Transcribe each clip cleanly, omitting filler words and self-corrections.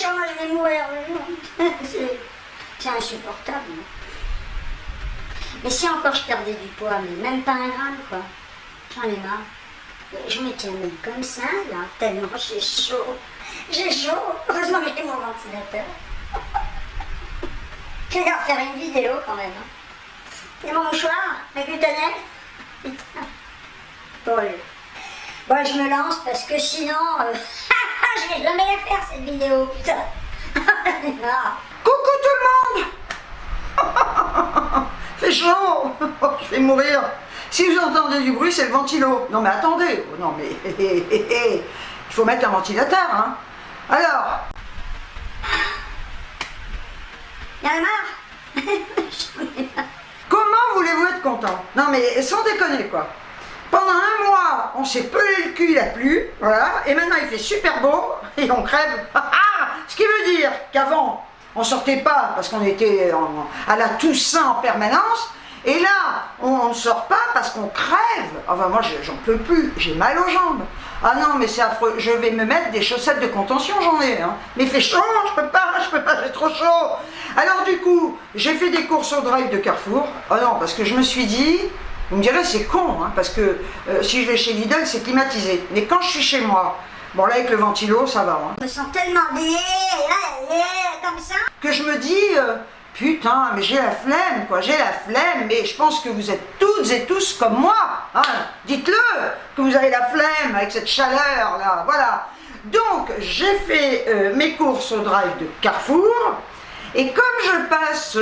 méchant, moi je vais mourir. C'est insupportable. Mais si encore je perdais du poids, mais même pas un gramme, quoi. J'en ai marre. Je me tiens même comme ça, là, tellement j'ai chaud. J'ai chaud. Heureusement que j'ai mon ventilateur. Je vais leur faire une vidéo quand même. Et mon mouchoir, ma glutenelle. Putain. Bon, je me lance parce que sinon, je vais jamais la faire cette vidéo, putain. Coucou tout le monde. Fait chaud. Je vais mourir. Si vous entendez du bruit, c'est le ventilo. Non mais attendez. Non mais il faut mettre un ventilateur, hein. Alors. Y'en a marre. Comment voulez-vous être content? Non mais sans déconner quoi. Pendant un mois, on s'est pelé le cul, il a plu, voilà, et maintenant il fait super beau et on crève. Ce qui veut dire qu'avant, on sortait pas parce qu'on était à la Toussaint en permanence, et là, on ne sort pas parce qu'on crève. Enfin moi, j'en peux plus, j'ai mal aux jambes. Ah non, mais c'est affreux, je vais me mettre des chaussettes de contention, j'en ai, hein. Mais il fait chaud, je peux pas, j'ai trop chaud. Alors du coup, j'ai fait des courses au drive de Carrefour. Oh non, parce que je me suis dit, vous me direz c'est con, hein, parce que si je vais chez Lidl, c'est climatisé. Mais quand je suis chez moi, bon là avec le ventilo, ça va. Hein. Je me sens tellement bien, comme ça. Que je me dis, putain, mais j'ai la flemme, quoi, j'ai la flemme, mais je pense que vous êtes toutes et tous comme moi. Hein. Dites-le, que vous avez la flemme avec cette chaleur là, voilà. Donc j'ai fait mes courses au drive de Carrefour. Et comme je passe,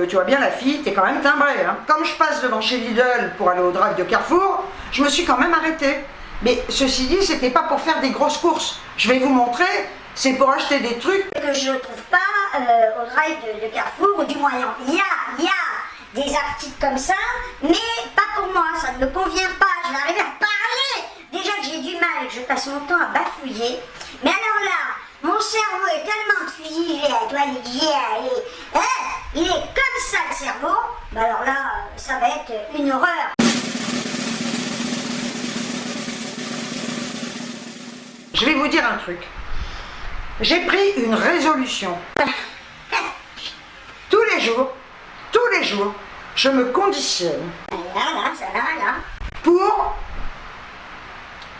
tu vois bien la fille, t'es quand même timbrée, hein. Comme je passe devant chez Lidl pour aller au drive de Carrefour, je me suis quand même arrêtée. Mais ceci dit, c'était pas pour faire des grosses courses. Je vais vous montrer, c'est pour acheter des trucs que je ne trouve pas au drive de Carrefour, ou du moins il y a des articles comme ça, mais pas pour moi, ça ne me convient pas, je vais arriver à parler. Déjà que j'ai du mal et que je passe mon temps à bafouiller, mais alors là, mon cerveau est tellement fusilé, toi, il est comme ça le cerveau, bah alors là, ça va être une horreur. Je vais vous dire un truc. J'ai pris une résolution. Tous les jours, je me conditionne pour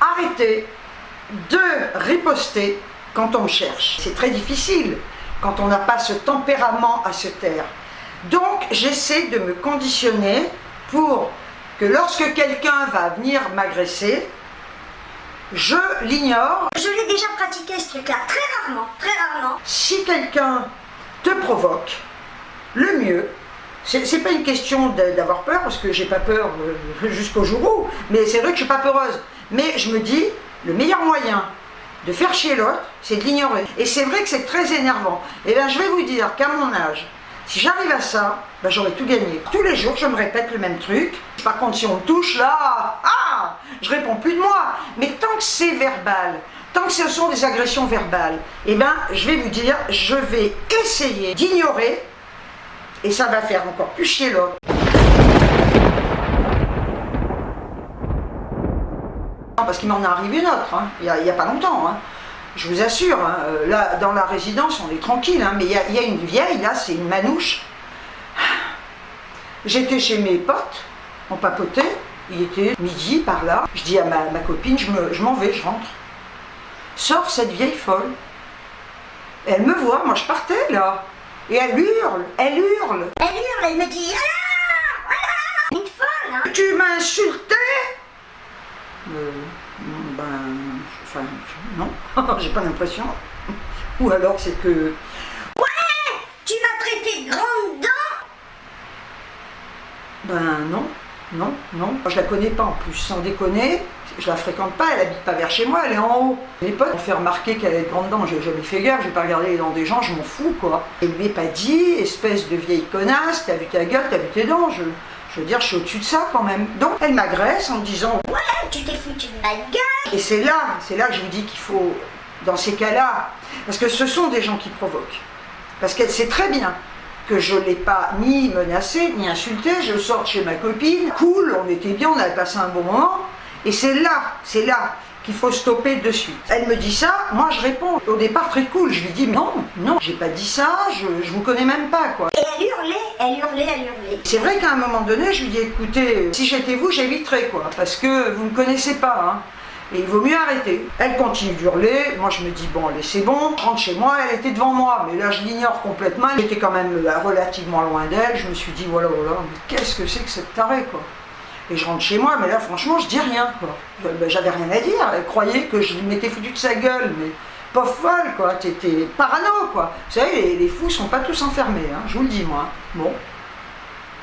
arrêter de riposter quand on me cherche. C'est très difficile quand on n'a pas ce tempérament à se taire. Donc j'essaie de me conditionner pour que lorsque quelqu'un va venir m'agresser, je l'ignore. Je l'ai déjà pratiqué ce truc-là, très rarement, très rarement. Si quelqu'un te provoque, le mieux, c'est pas une question d'avoir peur, parce que j'ai pas peur jusqu'au jour où, mais c'est vrai que je suis pas peureuse. Mais je me dis, le meilleur moyen de faire chier l'autre, c'est de l'ignorer. Et c'est vrai que c'est très énervant. Et bien je vais vous dire qu'à mon âge, si j'arrive à ça, ben j'aurais tout gagné. Tous les jours, je me répète le même truc. Par contre, si on me touche, là, je réponds plus de moi. Mais tant que c'est verbal, tant que ce sont des agressions verbales, eh ben, je vais vous dire, je vais essayer d'ignorer, et ça va faire encore plus chier l'autre. Parce qu'il m'en est arrivé une autre, hein, il y a pas longtemps. Hein. Je vous assure, hein, là, dans la résidence, on est tranquille, hein, mais il y a une vieille, là, c'est une manouche. J'étais chez mes potes, on papotait, il était midi par là. Je dis à ma copine, je m'en vais, je rentre. Sort cette vieille folle. Elle me voit, moi je partais là. Et elle hurle. Elle me dit, voilà, une folle, hein. Tu m'as insulté? Non, j'ai pas l'impression. Ou alors c'est que... Ouais, tu m'as traité de grande dent? Non. Je la connais pas en plus, sans déconner. Je la fréquente pas, elle habite pas vers chez moi, elle est en haut. Mes potes m'ont fait remarquer qu'elle avait de grandes dents, j'ai jamais fait gaffe, j'ai pas regardé les dents des gens, je m'en fous quoi. Je lui ai pas dit, espèce de vieille connasse, t'as vu ta gueule, t'as vu tes dents, je veux dire, je suis au-dessus de ça quand même. Donc elle m'agresse en me disant, ouais, tu t'es foutu de ma gueule. Et c'est là que je vous dis qu'il faut, dans ces cas-là, parce que ce sont des gens qui provoquent. Parce qu'elle sait très bien que je ne l'ai pas ni menacée, ni insultée, je sors chez ma copine, cool, on était bien, on avait passé un bon moment, et c'est là qu'il faut stopper de suite. Elle me dit ça, moi je réponds, au départ très cool, je lui dis non, j'ai pas dit ça, je vous connais même pas quoi. Et elle hurlait. C'est vrai qu'à un moment donné, je lui dis écoutez, si j'étais vous, j'éviterais quoi, parce que vous me connaissez pas, hein. Et il vaut mieux arrêter. Elle continue d'hurler, moi je me dis bon allez c'est bon, je rentre chez moi, elle était devant moi, mais là je l'ignore complètement, j'étais quand même relativement loin d'elle, je me suis dit voilà, mais qu'est-ce que c'est que cette tarée quoi. Et je rentre chez moi, mais là franchement je dis rien quoi. J'avais rien à dire, elle croyait que je m'étais foutu de sa gueule, mais pas folle quoi, t'étais parano quoi. Vous savez, les fous sont pas tous enfermés, hein, je vous le dis moi. Bon.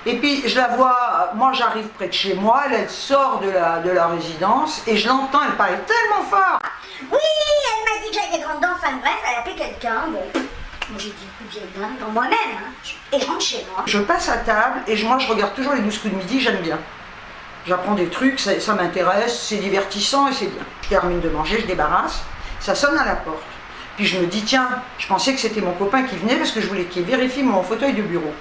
Et puis je la vois, moi j'arrive près de chez moi, elle sort de la résidence et je l'entends, elle parlait tellement fort. Oui, elle m'a dit que j'avais des grandes dents, enfin bref, elle a appelé quelqu'un, bon. Moi j'ai dit écoute, vieille dame, dans moi-même, hein. Et je rentre chez moi. Je passe à table et moi je regarde toujours les 12 coups de midi, j'aime bien. J'apprends des trucs, ça m'intéresse, c'est divertissant et c'est bien. Je termine de manger, je débarrasse, ça sonne à la porte. Puis je me dis tiens, je pensais que c'était mon copain qui venait parce que je voulais qu'il vérifie mon fauteuil de bureau.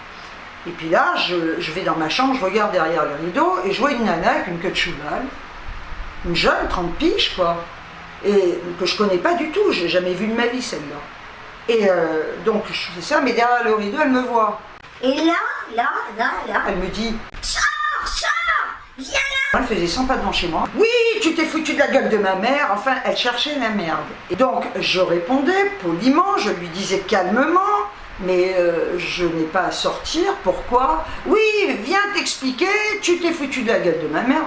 Et puis là, je vais dans ma chambre, je regarde derrière le rideau et je vois une nana avec une queue de cheval, une jeune, 30 piges quoi, et que je connais pas du tout, j'ai jamais vu de ma vie celle-là. Et donc je fais ça, mais derrière le rideau, elle me voit. Et là, elle me dit sors, viens là. Elle faisait 100 pas devant chez moi. Oui, tu t'es foutu de la gueule de ma mère, enfin, elle cherchait la merde. Et donc je répondais poliment, je lui disais calmement. Mais je n'ai pas à sortir, pourquoi? Oui, viens t'expliquer, tu t'es foutu de la gueule de ma mère.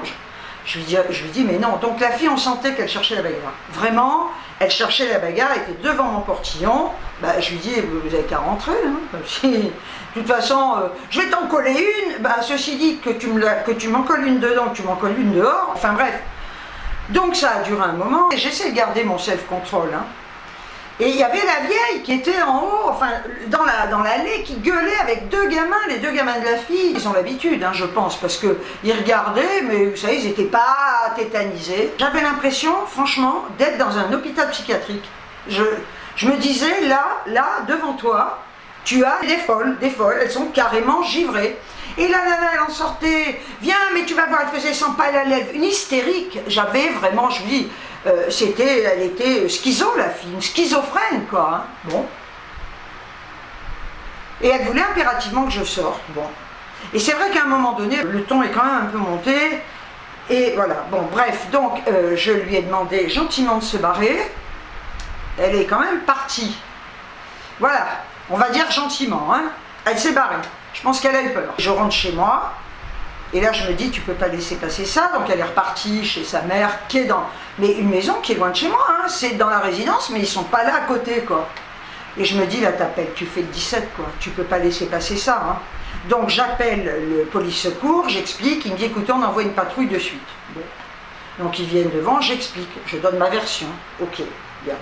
Je lui dis, mais non, donc la fille, on sentait qu'elle cherchait la bagarre. Vraiment, elle cherchait la bagarre, elle était devant mon portillon. Bah, je lui dis, vous avez qu'à rentrer. Hein. De toute façon, je vais t'en coller une. Bah, ceci dit, que tu m'en colles une dedans, que tu m'en colles une dehors. Enfin bref. Donc ça a duré un moment, et j'essaie de garder mon self-control. Hein. Et il y avait la vieille qui était en haut, enfin dans l'allée, qui gueulait avec deux gamins, les deux gamins de la fille. Ils ont l'habitude, hein, je pense, parce qu'ils regardaient, mais vous savez, ils n'étaient pas tétanisés. J'avais l'impression, franchement, d'être dans un hôpital psychiatrique. Je me disais, là, devant toi, tu as des folles, elles sont carrément givrées. Et là, elle en sortait, viens, mais tu vas voir, elle faisait 100 pas à la lèvre, une hystérique. J'avais vraiment, je vous dis, elle était schizo la fille, une schizophrène quoi. Hein. Bon. Et elle voulait impérativement que je sorte. Bon. Et c'est vrai qu'à un moment donné, le ton est quand même un peu monté. Et voilà. Bon, bref, donc je lui ai demandé gentiment de se barrer. Elle est quand même partie. Voilà. On va dire gentiment. Hein. Elle s'est barrée. Je pense qu'elle a eu peur. Je rentre chez moi. Et là, je me dis, tu peux pas laisser passer ça. Donc, elle est repartie chez sa mère, qui est dans... Mais une maison qui est loin de chez moi, hein. C'est dans la résidence, mais ils sont pas là à côté, quoi. Et je me dis, là, t'appelles, tu fais le 17, quoi. Tu peux pas laisser passer ça, hein. Donc, j'appelle le police secours, j'explique. Il me dit, écoutez, on envoie une patrouille de suite. Bon. Donc, ils viennent devant, j'explique. Je donne ma version. Ok, bien.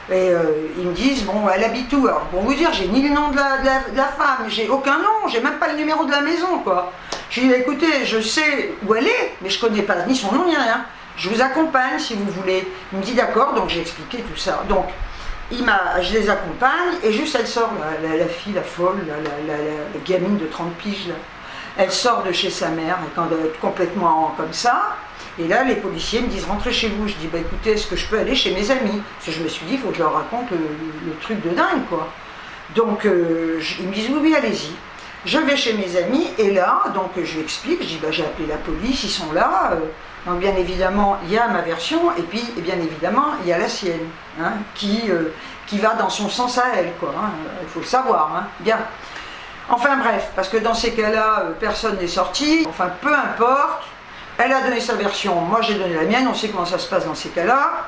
Et ils me disent, bon, elle habite où? Alors, pour vous dire, j'ai ni le nom de la femme, j'ai aucun nom, j'ai même pas le numéro de la maison, quoi. Je lui ai dit, écoutez, je sais où elle est, mais je connais pas ni son nom ni rien. Je vous accompagne si vous voulez. Il me dit d'accord, donc j'ai expliqué tout ça. Donc, je les accompagne, et juste elle sort, la fille, la folle, la gamine de 30 piges, là. Elle sort de chez sa mère, quand elle est complètement comme ça. Et là, les policiers me disent, rentrez chez vous. Je dis, bah écoutez, est-ce que je peux aller chez mes amis? Parce que je me suis dit, il faut que je leur raconte le truc de dingue, quoi. Donc, ils me disent, oui, allez-y. Je vais chez mes amis, et là, donc je lui explique, je dis, bah j'ai appelé la police, ils sont là. Donc bien évidemment, il y a ma version, et puis bien évidemment, il y a la sienne, hein, qui va dans son sens à elle, quoi. Hein, il faut le savoir, hein, bien. Enfin bref, parce que dans ces cas-là, personne n'est sorti, enfin peu importe. Elle a donné sa version, moi j'ai donné la mienne, on sait comment ça se passe dans ces cas-là.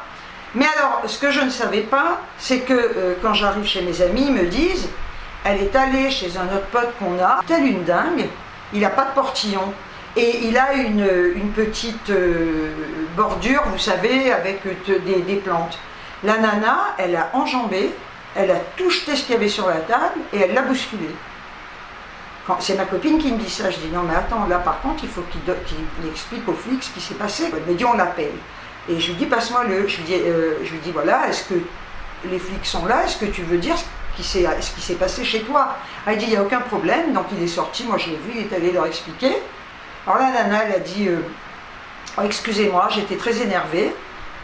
Mais alors, ce que je ne savais pas, c'est que quand j'arrive chez mes amis, ils me disent, elle est allée chez un autre pote qu'on a, telle une dingue, il n'a pas de portillon. Et il a une petite bordure, vous savez, avec des plantes. La nana, elle a enjambé, elle a tout jeté ce qu'il y avait sur la table et elle l'a bousculé. C'est ma copine qui me dit ça, je dis non mais attends, là par contre il faut qu'il explique aux flics ce qui s'est passé. Elle me dit on l'appelle. Et je lui dis passe-moi je lui dis voilà, est-ce que les flics sont là, est-ce que tu veux dire ce qui s'est passé chez toi? Elle dit il n'y a aucun problème, donc il est sorti, moi je l'ai vu, il est allé leur expliquer. Alors la nana elle a dit oh, excusez-moi, j'étais très énervée,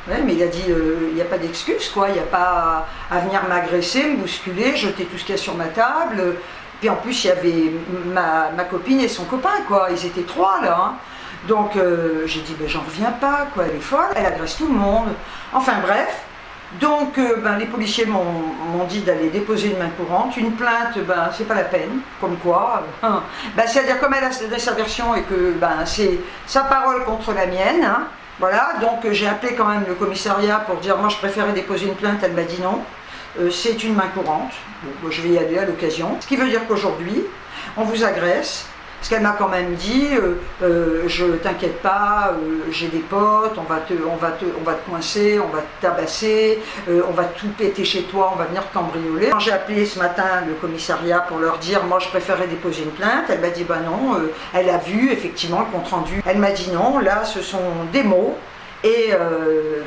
Ouais, mais il a dit, il n'y a pas d'excuse, quoi. Il n'y a pas à venir m'agresser, me bousculer, jeter tout ce qu'il y a sur ma table. Puis en plus, il y avait ma copine et son copain, quoi. Ils étaient 3, là. Hein. Donc j'ai dit, ben, j'en reviens pas, quoi. Elle est folle, elle agresse tout le monde. Enfin bref. Donc les policiers m'ont dit d'aller déposer une main courante. Une plainte, c'est pas la peine. Comme quoi. C'est-à-dire, comme elle a donné sa version et que c'est sa parole contre la mienne. Hein. Voilà, donc j'ai appelé quand même le commissariat pour dire, moi je préférais déposer une plainte, elle m'a dit non, c'est une main courante, bon, je vais y aller à l'occasion. Ce qui veut dire qu'aujourd'hui, on vous agresse, parce qu'elle m'a quand même dit, je t'inquiète pas, j'ai des potes, on va te coincer, on va te tabasser, on va tout péter chez toi, on va venir te cambrioler. Quand j'ai appelé ce matin le commissariat pour leur dire, moi je préférais déposer une plainte, elle m'a dit non, elle a vu effectivement le compte rendu. Elle m'a dit non, là ce sont des mots, et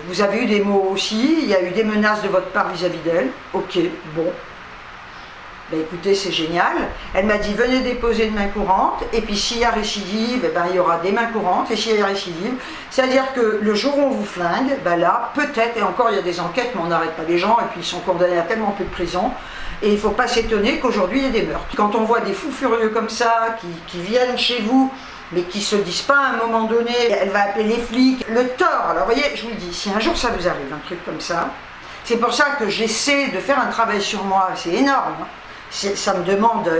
vous avez eu des mots aussi, il y a eu des menaces de votre part vis-à-vis d'elle, ok, bon. Écoutez, c'est génial. Elle m'a dit, venez déposer une main courante, et puis s'il y a récidive, il y aura des mains courantes, et s'il y a récidive, c'est-à-dire que le jour où on vous flingue, là, peut-être, et encore il y a des enquêtes, mais on n'arrête pas les gens, et puis ils sont condamnés à tellement peu de prison, et il ne faut pas s'étonner qu'aujourd'hui il y ait des meurtres. Quand on voit des fous furieux comme ça, qui viennent chez vous, mais qui se disent pas à un moment donné, elle va appeler les flics, le tort. Alors vous voyez, je vous le dis, si un jour ça vous arrive, un truc comme ça, c'est pour ça que j'essaie de faire un travail sur moi, c'est énorme. Ça me demande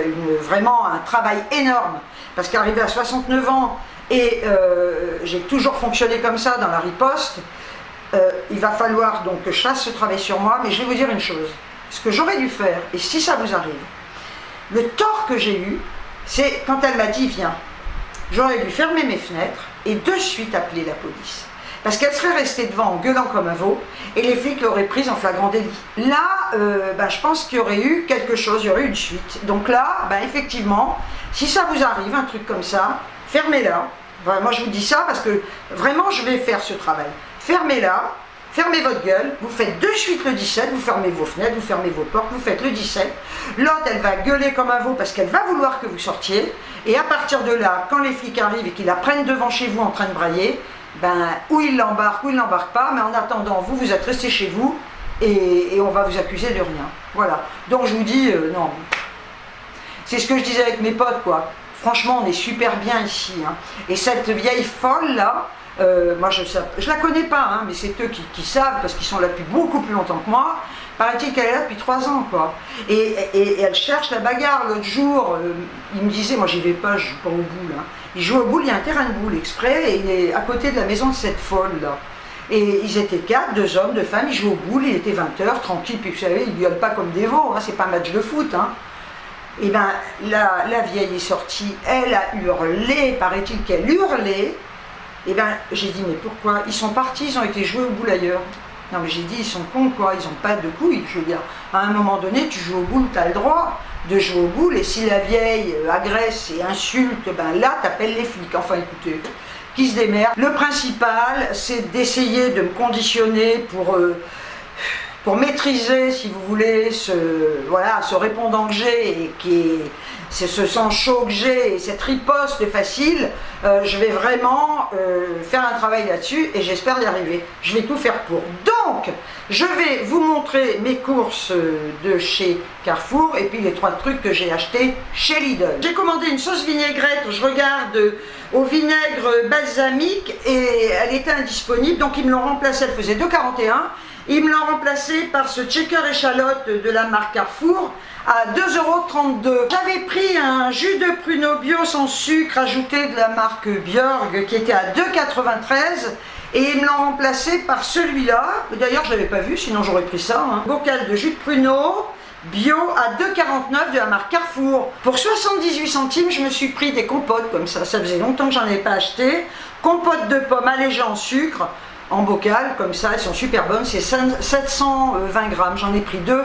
vraiment un travail énorme, parce qu'arrivé à 69 ans, et j'ai toujours fonctionné comme ça dans la riposte, il va falloir donc que je fasse ce travail sur moi, mais je vais vous dire une chose, ce que j'aurais dû faire, et si ça vous arrive, le tort que j'ai eu, c'est quand elle m'a dit viens, j'aurais dû fermer mes fenêtres et de suite appeler la police. Parce qu'elle serait restée devant en gueulant comme un veau, et les flics l'auraient prise en flagrant délit. Là, je pense qu'il y aurait eu quelque chose, il y aurait eu une suite. Donc là, effectivement, si ça vous arrive, un truc comme ça, fermez-la. Enfin, moi je vous dis ça parce que vraiment je vais faire ce travail. Fermez-la, fermez votre gueule, vous faites de suite le 17, vous fermez vos fenêtres, vous fermez vos portes, vous faites le 17. L'autre, elle va gueuler comme un veau parce qu'elle va vouloir que vous sortiez. Et à partir de là, quand les flics arrivent et qu'ils la prennent devant chez vous en train de brailler, ou il l'embarque ou il l'embarque pas, mais en attendant, vous êtes resté chez vous et on va vous accuser de rien. Voilà. Donc je vous dis, non. C'est ce que je disais avec mes potes, quoi. Franchement, on est super bien ici. Hein. Et cette vieille folle, là, moi je la connais pas, hein, mais c'est eux qui savent, parce qu'ils sont là depuis beaucoup plus longtemps que moi. Paraît-il qu'elle est là depuis 3 ans, quoi. Et elle cherche la bagarre. L'autre jour, il me disait, moi j'y vais pas, je joue pas au boule. Hein. Il joue au boule, il y a un terrain de boule exprès, et il est à côté de la maison de cette folle, là. Et ils étaient 4, 2 hommes, 2 femmes, ils jouaient au boule, il était 20h, tranquille, puis vous savez, ils gueulent pas comme des veaux, hein, c'est pas un match de foot. Hein. Et la vieille est sortie, elle a hurlé, paraît-il qu'elle hurlait. Et j'ai dit, mais pourquoi? Ils sont partis, ils ont été jouer au boule ailleurs. Non mais j'ai dit, ils sont cons quoi, ils ont pas de couilles, je veux dire. À un moment donné, tu joues au boule, tu as le droit de jouer au boule, et si la vieille agresse et insulte, là, t'appelles les flics. Enfin écoutez, qui se démerde. Le principal, c'est d'essayer de me conditionner pour maîtriser, si vous voulez, ce répondant que j'ai, et ce sang chaud que j'ai, et cette riposte facile. Je vais vraiment faire un travail là-dessus, et j'espère y arriver. Je vais tout faire pour. Donc, je vais vous montrer mes courses de chez Carrefour, et puis les 3 trucs que j'ai achetés chez Lidl. J'ai commandé une sauce vinaigrette, je regarde, au vinaigre balsamique, et elle était indisponible, donc ils me l'ont remplacée, elle faisait 2,41 €. Ils me l'ont remplacé par ce checker échalote de la marque Carrefour à 2,32 €. J'avais pris un jus de pruneau bio sans sucre ajouté de la marque Björg qui était à 2,93 € et ils me l'ont remplacé par celui-là. D'ailleurs, je ne l'avais pas vu, sinon j'aurais pris ça. Hein. Bocal de jus de pruneau bio à 2,49 € de la marque Carrefour. Pour 78 centimes, je me suis pris des compotes comme ça. Ça faisait longtemps que j'en avais pas acheté. Compotes de pommes allégées en sucre. En bocal, comme ça, elles sont super bonnes, c'est 720 grammes, j'en ai pris 2.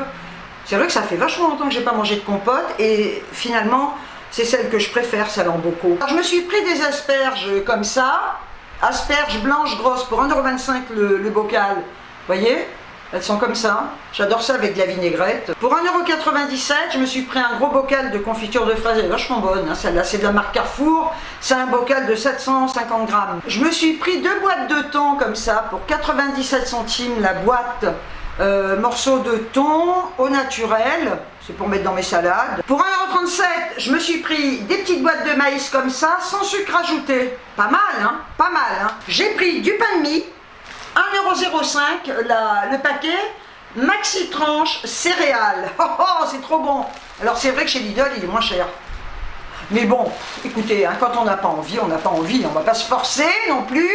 C'est vrai que ça fait vachement longtemps que j'ai pas mangé de compote, et finalement, c'est celle que je préfère, celle en bocaux. Alors, je me suis pris des asperges comme ça, asperges blanches grosses pour 1,25 € le bocal, voyez, Elles sont comme ça. J'adore ça avec de la vinaigrette. Pour 1,97 €, je me suis pris un gros bocal de confiture de fraises. Elle est vachement bonne, hein, celle-là. C'est de la marque Carrefour. C'est un bocal de 750 grammes. Je me suis pris 2 boîtes de thon comme ça pour 97 centimes la boîte. Morceaux de thon au naturel. C'est pour mettre dans mes salades. Pour 1,37 €, je me suis pris des petites boîtes de maïs comme ça, sans sucre ajouté. Pas mal, hein? Pas mal, hein? J'ai pris du pain de mie. 1,05 € le paquet, maxi tranche céréales. Oh, oh, c'est trop bon. Alors c'est vrai que chez Lidl il est moins cher. Mais bon, écoutez, hein, quand on n'a pas envie, on n'a pas envie. On ne va pas se forcer non plus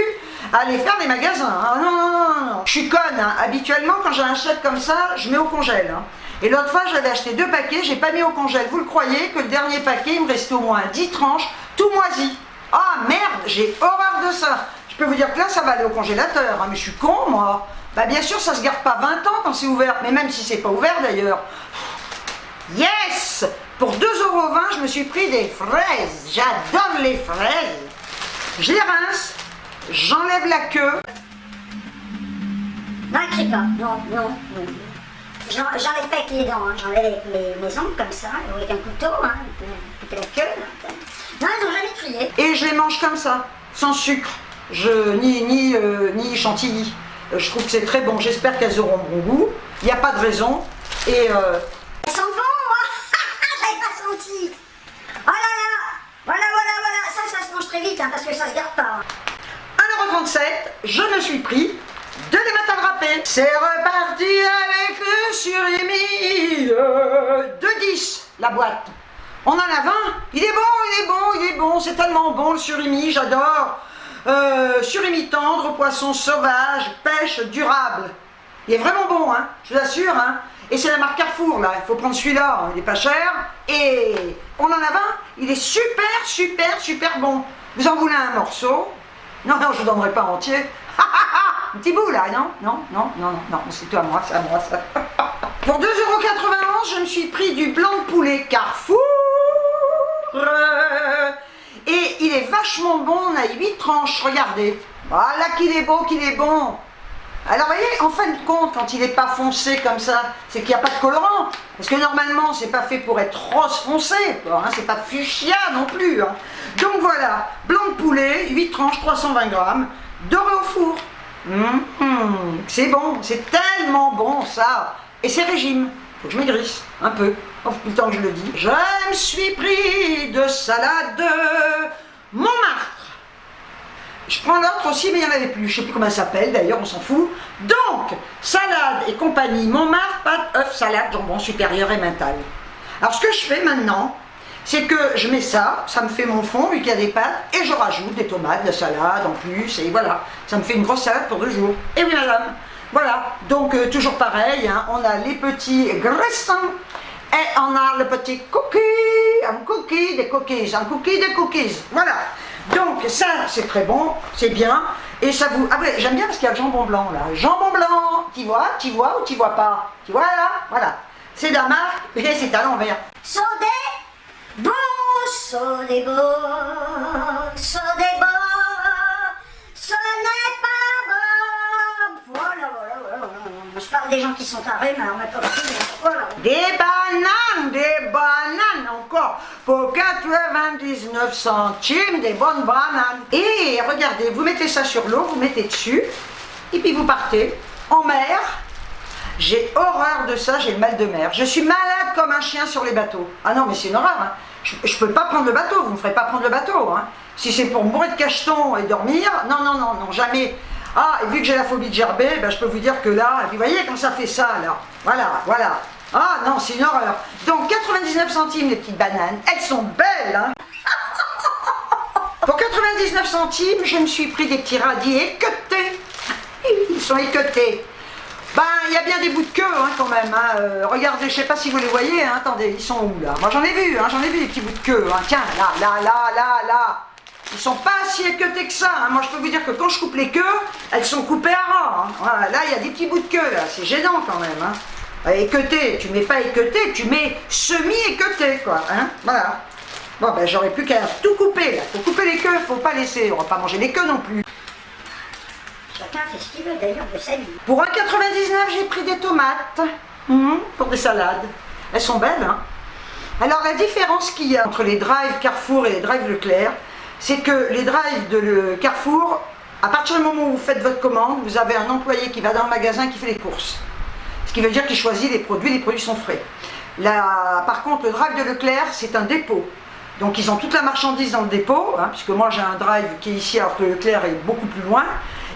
à aller faire les magasins. Hein. Non, non, non, non. Je suis conne. Hein. Habituellement, quand j'ai un chèque comme ça, je mets au congèle. Hein. Et l'autre fois, j'avais acheté 2 paquets, j'ai pas mis au congèle. Vous le croyez que le dernier paquet, il me restait au moins 10 tranches, tout moisi. Ah merde, j'ai horreur de ça. Je peux vous dire que là, ça va aller au congélateur, hein, mais je suis con, moi. Bah bien sûr, ça se garde pas 20 ans quand c'est ouvert, mais même si c'est pas ouvert d'ailleurs. Yes! Pour 2,20 €, je me suis pris des fraises. J'adore les fraises. Je les rince, j'enlève la queue. Non, écris pas. Non, non, non. J'enlève pas avec les dents, hein. J'enlève avec mes ongles comme ça, ou avec un couteau, hein. Couper la queue. Là. Non, ils n'ont jamais crié. Et je les mange comme ça, sans sucre. Ni chantilly. Je trouve que c'est très bon. J'espère qu'elles auront bon goût. Il n'y a pas de raison. Et elles sont bons, hein. J'avais pas senti. Oh là là. Voilà. Ça se mange très vite, hein, parce que ça se garde pas. 1,37 €, je me suis pris de l'ématal râpé. C'est reparti avec le surimi de 10 la boîte. On en a 20. Il est bon. C'est tellement bon le surimi, j'adore. Surimi tendre, poisson sauvage, pêche durable. Il est vraiment bon, hein, je vous assure. Hein. Et c'est la marque Carrefour, là. Il faut prendre celui-là, hein. Il n'est pas cher. Et on en a 20. Il est super bon. Vous en voulez un morceau? Non, je ne vous donnerai pas entier. Un petit bout, là, non, c'est toi, moi, ça. Pour 2,91 €, je me suis pris du blanc de poulet Carrefour. Et il est vachement bon, on a 8 tranches, regardez. Voilà qu'il est beau, qu'il est bon. Alors vous voyez, en fin de compte, quand il n'est pas foncé comme ça, c'est qu'il n'y a pas de colorant. Parce que normalement, c'est pas fait pour être rose foncé, hein, c'est pas fuchsia non plus. Hein. Donc voilà, blanc de poulet, 8 tranches, 320 grammes, doré au four. C'est bon, c'est tellement bon ça. Et c'est régime. Faut que je maigrisse un peu. Oh, depuis le temps que je le dis. Je me suis pris de salade Montmartre. Je prends l'autre aussi, mais il n'y en avait plus. Je ne sais plus comment elle s'appelle, d'ailleurs, on s'en fout. Donc, salade et compagnie Montmartre, pâte, œuf, salade, jambon supérieur et mental. Alors, ce que je fais maintenant, c'est que je mets ça me fait mon fond, vu qu'il y a des pâtes, et je rajoute des tomates, de la salade en plus, et voilà. Ça me fait une grosse salade pour 2 jours. Et oui, madame. Voilà, donc toujours pareil, hein, on a les petits graissins et on a le petit cookie, un cookie, des cookies, voilà. Donc ça, c'est très bon, c'est bien, et ça vous... Ah ouais, j'aime bien parce qu'il y a le jambon blanc là, jambon blanc, tu vois ou tu vois pas? Tu vois là, voilà. C'est de la marque, mais c'est à l'envers. Sodé beau, ce n'est pas bon. Voilà. Je parle des gens qui sont tarés, mais alors maintenant, voilà. Des bananes encore, pour 99 centimes, des bonnes bananes. Et regardez, vous mettez ça sur l'eau, vous mettez dessus, et puis vous partez en mer. J'ai horreur de ça, j'ai le mal de mer. Je suis malade comme un chien sur les bateaux. Ah non, mais c'est une horreur, hein. Je peux pas prendre le bateau, vous ne me ferez pas prendre le bateau, hein. Si c'est pour mourir de cachetons et dormir, non, jamais. Ah, et vu que j'ai la phobie de gerber, ben, je peux vous dire que là, et puis vous voyez quand ça fait ça, là. Voilà. Ah non, c'est une horreur. Donc 99 centimes les petites bananes, elles sont belles, hein. Pour 99 centimes, je me suis pris des petits radis équeutés. Ils sont équeutés. Ben, il y a bien des bouts de queue, hein, quand même. Hein. Regardez, je sais pas si vous les voyez, hein. Attendez, ils sont où, là? Moi, j'en ai vu des petits bouts de queue. Hein. Tiens, là. Ils sont pas si équeutés que ça. Hein. Moi, je peux vous dire que quand je coupe les queues, elles sont coupées à ras. Hein. Voilà, là, il y a des petits bouts de queue, là. C'est gênant, quand même. Hein. Équeuté, tu mets pas équeuté, tu mets semi-équeuté, quoi. Hein. Voilà. Bon, ben, j'aurais plus qu'à tout couper, là. Faut couper les queues, faut pas laisser. On va pas manger les queues non plus. J'adore chacun fait ce qu'il veut d'ailleurs de sa vie. Pour 1,99 €, j'ai pris des tomates pour des salades. Elles sont belles, hein. Alors la différence qu'il y a entre les drives Carrefour et les drives Leclerc, c'est que les drives de Carrefour, à partir du moment où vous faites votre commande, vous avez un employé qui va dans le magasin qui fait les courses. Ce qui veut dire qu'il choisit les produits sont frais. Là, par contre, le drive de Leclerc, c'est un dépôt. Donc ils ont toute la marchandise dans le dépôt, hein, puisque moi j'ai un drive qui est ici alors que Leclerc est beaucoup plus loin.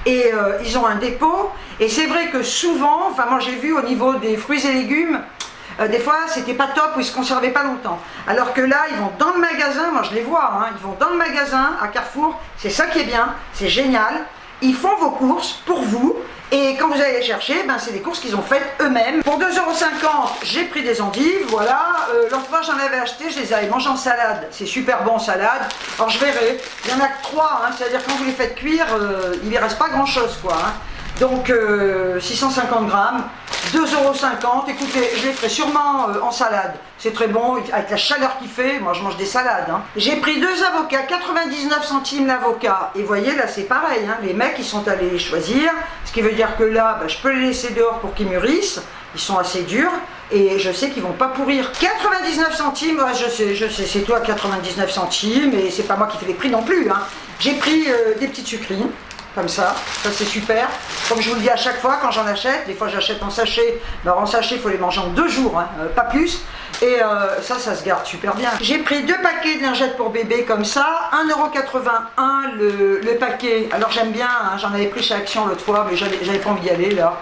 Et ils ont un dépôt. Et c'est vrai que souvent, enfin moi j'ai vu au niveau des fruits et légumes, des fois c'était pas top ou ils se conservaient pas longtemps. Alors que là, ils vont dans le magasin, moi je les vois, hein, ils vont dans le magasin à Carrefour, c'est ça qui est bien, c'est génial. Ils font vos courses pour vous. Et quand vous allez les chercher, ben c'est des courses qu'ils ont faites eux-mêmes. Pour 2,50 €, j'ai pris des endives, voilà. L'autre fois j'en avais acheté, je les avais mangées en salade. C'est super bon en salade. Alors je verrai, il n'y en a que 3, hein, c'est-à-dire quand vous les faites cuire, il ne reste pas grand-chose, quoi. Hein. Donc 650 grammes, 2,50 €. Écoutez, je les ferai sûrement en salade. C'est très bon, avec la chaleur qu'il fait, moi je mange des salades. Hein. J'ai pris 2 avocats, 99 centimes l'avocat. Et vous voyez, là c'est pareil, hein, les mecs ils sont allés les choisir. Ce qui veut dire que là, je peux les laisser dehors pour qu'ils mûrissent. Ils sont assez durs et je sais qu'ils vont pas pourrir. 99 centimes, ouais, je sais, c'est toi 99 centimes et c'est pas moi qui fais les prix non plus. Hein. J'ai pris des petites sucrines. Comme ça c'est super. Comme je vous le dis à chaque fois quand j'en achète, des fois j'achète en sachet, alors en sachet il faut les manger en 2 jours, hein, pas plus. Et ça se garde super bien. J'ai pris 2 paquets de lingettes pour bébé comme ça, 1,81 € le paquet. Alors j'aime bien, hein, j'en avais pris chez Action l'autre fois, mais j'avais pas envie d'y aller là.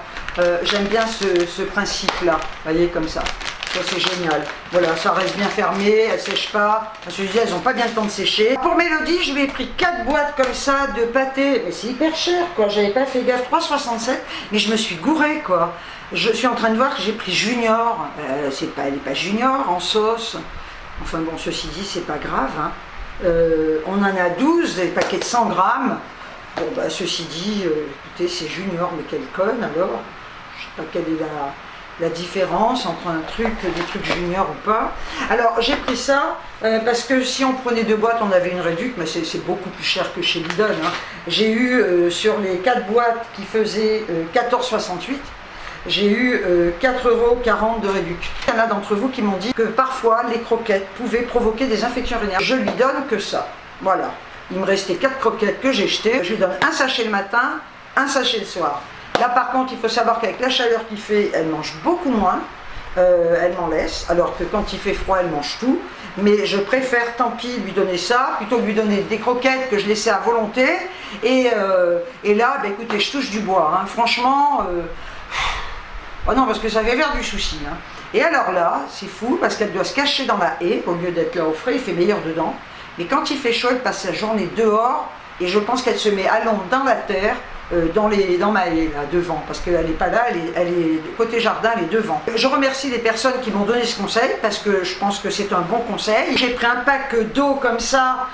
J'aime bien ce principe-là, vous voyez, comme ça. Ça c'est génial. Voilà, ça reste bien fermé, elles ne sèchent pas. Je me dis, elles n'ont pas bien le temps de sécher. Pour Mélodie, je lui ai pris 4 boîtes comme ça de pâté. Mais c'est hyper cher, quoi. J'avais pas fait gaffe, 3,67 €, mais je me suis gourée, quoi. Je suis en train de voir que j'ai pris Junior. Elle n'est pas Junior en sauce. Enfin bon, ceci dit, c'est pas grave. Hein. On en a 12, des paquets de 100 grammes. Bon, bah, ceci dit, écoutez, c'est Junior, mais quelle conne alors. Je sais pas quelle est la différence entre des trucs juniors ou pas. Alors j'ai pris ça parce que si on prenait 2 boîtes on avait une réduc, mais c'est beaucoup plus cher que chez Lidl. Hein. J'ai eu sur les 4 boîtes qui faisaient 14,68 €, j'ai eu 4,40 € de réduc. Il y en a d'entre vous qui m'ont dit que parfois les croquettes pouvaient provoquer des infections urinaires. Je lui donne que ça. Voilà. Il me restait 4 croquettes que j'ai jetées. Je lui donne un sachet le matin, un sachet le soir. Là par contre il faut savoir qu'avec la chaleur qu'il fait, elle mange beaucoup moins, elle m'en laisse, alors que quand il fait froid elle mange tout, mais je préfère tant pis lui donner ça, plutôt que lui donner des croquettes que je laissais à volonté, et là bah, écoutez je touche du bois, hein. Franchement, oh non parce que ça avait l'air du souci. Hein. Et alors là c'est fou parce qu'elle doit se cacher dans la haie, au lieu d'être là au frais, il fait meilleur dedans, mais quand il fait chaud elle passe sa journée dehors, et je pense qu'elle se met à l'ombre dans la terre, dans ma haie là devant, parce qu'elle n'est pas là, elle est côté jardin, elle est devant. Je remercie les personnes qui m'ont donné ce conseil parce que je pense que c'est un bon conseil. J'ai pris un pack d'eau comme ça,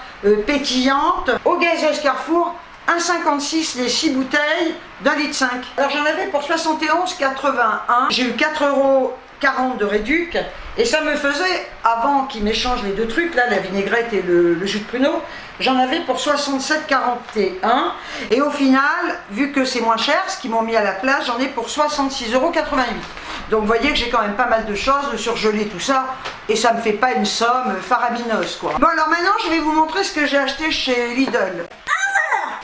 pétillante, au gazeuse Carrefour, 1,56 € les 6 bouteilles d'1,5 litre. Alors j'en avais pour 71,81 €, j'ai eu 4,40 € de réduc, et ça me faisait, avant qu'ils m'échangent les 2 trucs, là, la vinaigrette et le jus de pruneau, j'en avais pour 67,41 €, et au final, vu que c'est moins cher, ce qu'ils m'ont mis à la place, j'en ai pour 66,88 €. Donc vous voyez que j'ai quand même pas mal de choses, le surgelé, tout ça, et ça me fait pas une somme faramineuse, quoi. Bon alors maintenant, je vais vous montrer ce que j'ai acheté chez Lidl.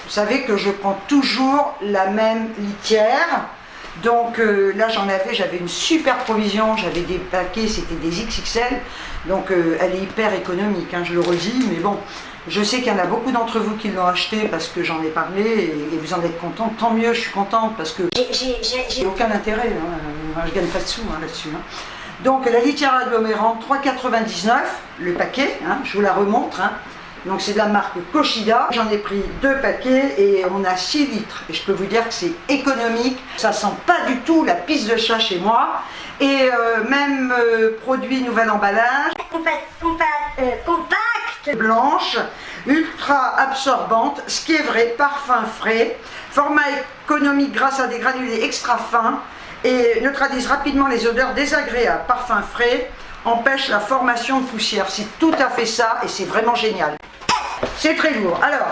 Vous savez que je prends toujours la même litière. Donc là j'avais une super provision, j'avais des paquets, c'était des XXL, donc elle est hyper économique, hein, je le redis, mais bon, je sais qu'il y en a beaucoup d'entre vous qui l'ont acheté parce que j'en ai parlé et vous en êtes contents, tant mieux, je suis contente parce que j'ai aucun intérêt, hein, je gagne pas de sous hein, là-dessus. Hein. Donc la litière agglomérante, 3,99 € le paquet, hein, je vous la remontre. Hein. Donc c'est de la marque Koshida, j'en ai pris 2 paquets et on a 6 litres. Et je peux vous dire que c'est économique, ça sent pas du tout la pisse de chat chez moi. Et même produit nouvel emballage, compacte, blanche, ultra absorbante, ce qui est vrai, parfum frais, format économique grâce à des granulés extra fins et neutralise rapidement les odeurs désagréables, parfum frais, empêche la formation de poussière. C'est tout à fait ça et c'est vraiment génial. C'est très lourd. Alors,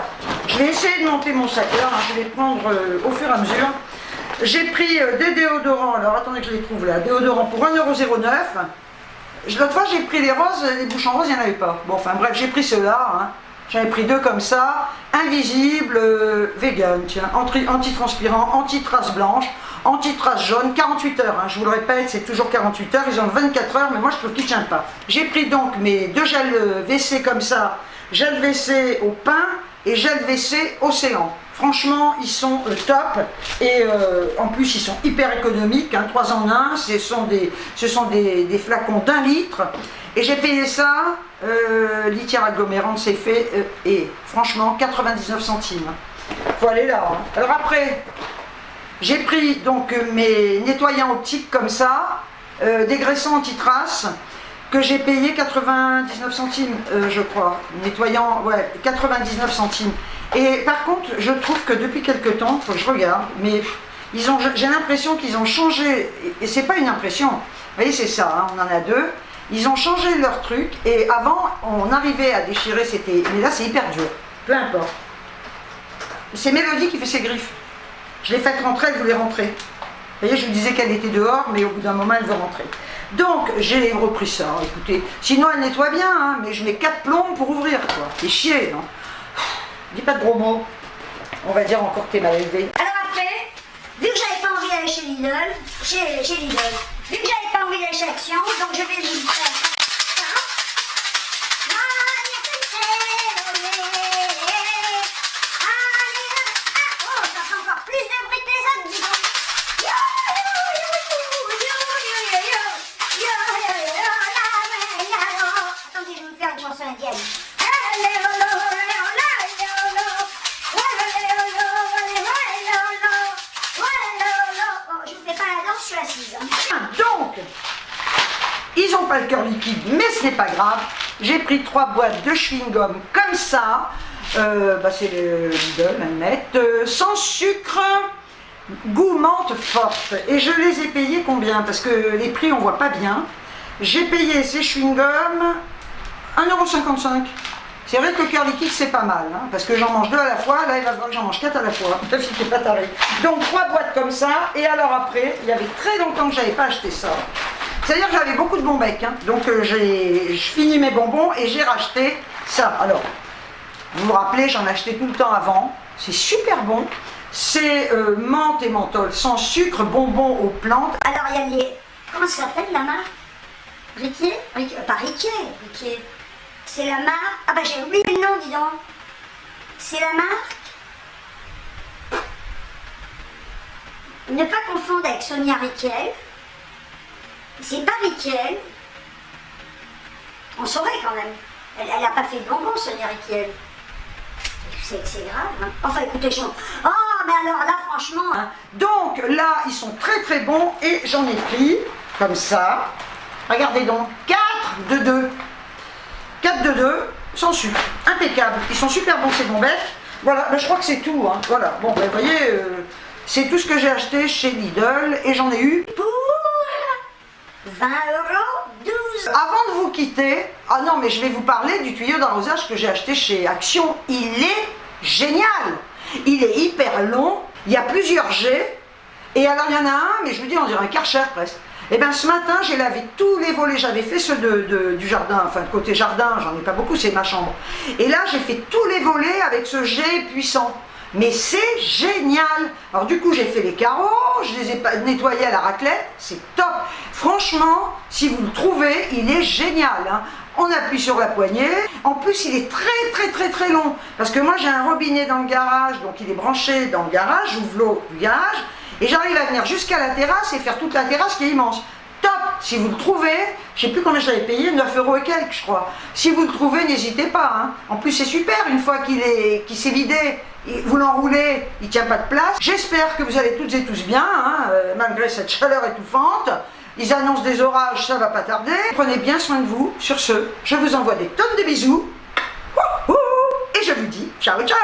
Je vais essayer de monter mon sac là, hein, je vais prendre au fur et à mesure. J'ai pris des déodorants, alors attendez que je les trouve là, déodorants pour 1,09 €. L'autre fois j'ai pris les roses, les bouchons roses, il n'y en avait pas. Bon enfin bref, j'ai pris ceux-là, hein. J'en ai pris 2 comme ça, invisible, vegan, tiens, anti-transpirant, anti-trace blanche, anti-trace jaune, 48 heures, hein. Je vous le répète, c'est toujours 48 heures, ils ont 24 heures, mais moi je trouve qu'ils ne tiennent pas. J'ai pris donc mes 2 gels WC comme ça, gel WC au pain et gel WC océan. Franchement, ils sont top et en plus ils sont hyper économiques, hein, 3 en 1, ce sont des flacons d'1 litre et j'ai payé ça, litière agglomérante c'est fait et franchement 99 centimes. Faut aller là. Hein. Alors après, j'ai pris donc mes nettoyants optiques comme ça, dégraissants anti-trace que j'ai payé 99 centimes je crois, nettoyant, ouais, 99 centimes. Et par contre, je trouve que depuis quelques temps, faut que je regarde, mais j'ai l'impression qu'ils ont changé, et c'est pas une impression, vous voyez c'est ça, hein, on en a 2, ils ont changé leur truc, et avant on arrivait à déchirer, mais là c'est hyper dur, peu importe. C'est Mélodie qui fait ses griffes, je l'ai faite rentrer, elle voulait rentrer. Vous voyez, je vous disais qu'elle était dehors, mais au bout d'un moment elle veut rentrer. Donc j'ai repris ça, écoutez, sinon elle nettoie bien, hein, mais je mets 4 plombs pour ouvrir, quoi, c'est chier, hein. Dis pas de gros mots, on va dire encore que t'es mal élevé. Alors après, vu que j'avais pas envie d'aller chez Lidl, vu que j'avais pas envie d'aller chez Action, donc je vais vous faire ça. Oh, ça fait encore plus de bruit que les autres, dis donc. Attendez, je vais vous faire une chanson indienne. Je suis assise. Donc, ils n'ont pas le cœur liquide, mais ce n'est pas grave. J'ai pris 3 boîtes de chewing-gum comme ça. C'est le Lidl, Manette, sans sucre, goût menthe forte. Et je les ai payés combien? Parce que les prix, on voit pas bien. J'ai payé ces chewing-gums 1,55 €. C'est vrai que le cœur liquide c'est pas mal, hein, parce que j'en mange 2 à la fois, là il va falloir que j'en mange 4 à la fois, la fille n'est pas tarée. Donc 3 boîtes comme ça, et alors après, il y avait très longtemps que j'avais pas acheté ça. C'est-à-dire que j'avais beaucoup de bons becs, hein, donc je finis mes bonbons et j'ai racheté ça. Alors, vous vous rappelez, j'en achetais tout le temps avant, c'est super bon, c'est menthe et menthol, sans sucre, bonbons aux plantes. Alors il y a les... Comment ça s'appelle la marque? Riquier? Pas Riquier, Riquier. C'est la marque... Ah bah j'ai oublié le nom, dis donc. C'est la marque... Ne pas confondre avec Sonia Rykiel. C'est pas Rykiel. On saurait quand même. Elle n'a pas fait de bonbons, Sonia Rykiel. C'est grave, hein. Enfin écoutez, oh mais alors là franchement... Hein. Donc là, ils sont très très bons et j'en ai pris comme ça. Regardez donc, 4 de 2. 4 de 2, sans sucre, impeccable. Ils sont super bons ces bons becs. Voilà, ben, je crois que c'est tout. Hein. Voilà, bon, ben, vous voyez, c'est tout ce que j'ai acheté chez Lidl et j'en ai eu pour 20 €, 12. Avant de vous quitter, ah non, mais je vais vous parler du tuyau d'arrosage que j'ai acheté chez Action. Il est génial. Il est hyper long. Il y a plusieurs jets. Et alors, il y en a un, mais je vous dis, on dirait un Karcher presque. Et bien ce matin, j'ai lavé tous les volets, j'avais fait ceux du jardin, enfin de côté jardin, j'en ai pas beaucoup, c'est ma chambre. Et là, j'ai fait tous les volets avec ce jet puissant. Mais c'est génial. Alors du coup, j'ai fait les carreaux, je les ai nettoyés à la raclette, c'est top. Franchement, si vous le trouvez, il est génial. Hein. On appuie sur la poignée. En plus, il est très long. Parce que moi, j'ai un robinet dans le garage, donc il est branché dans le garage, j'ouvre l'eau du garage. Et j'arrive à venir jusqu'à la terrasse et faire toute la terrasse qui est immense. Top! Si vous le trouvez, je ne sais plus combien j'avais payé, 9 € et quelques je crois. Si vous le trouvez, n'hésitez pas. Hein. En plus c'est super, une fois qu'il s'est vidé, vous l'enroulez, il ne tient pas de place. J'espère que vous allez toutes et tous bien, hein, malgré cette chaleur étouffante. Ils annoncent des orages, ça va pas tarder. Prenez bien soin de vous. Sur ce, je vous envoie des tonnes de bisous. Et je vous dis ciao ciao!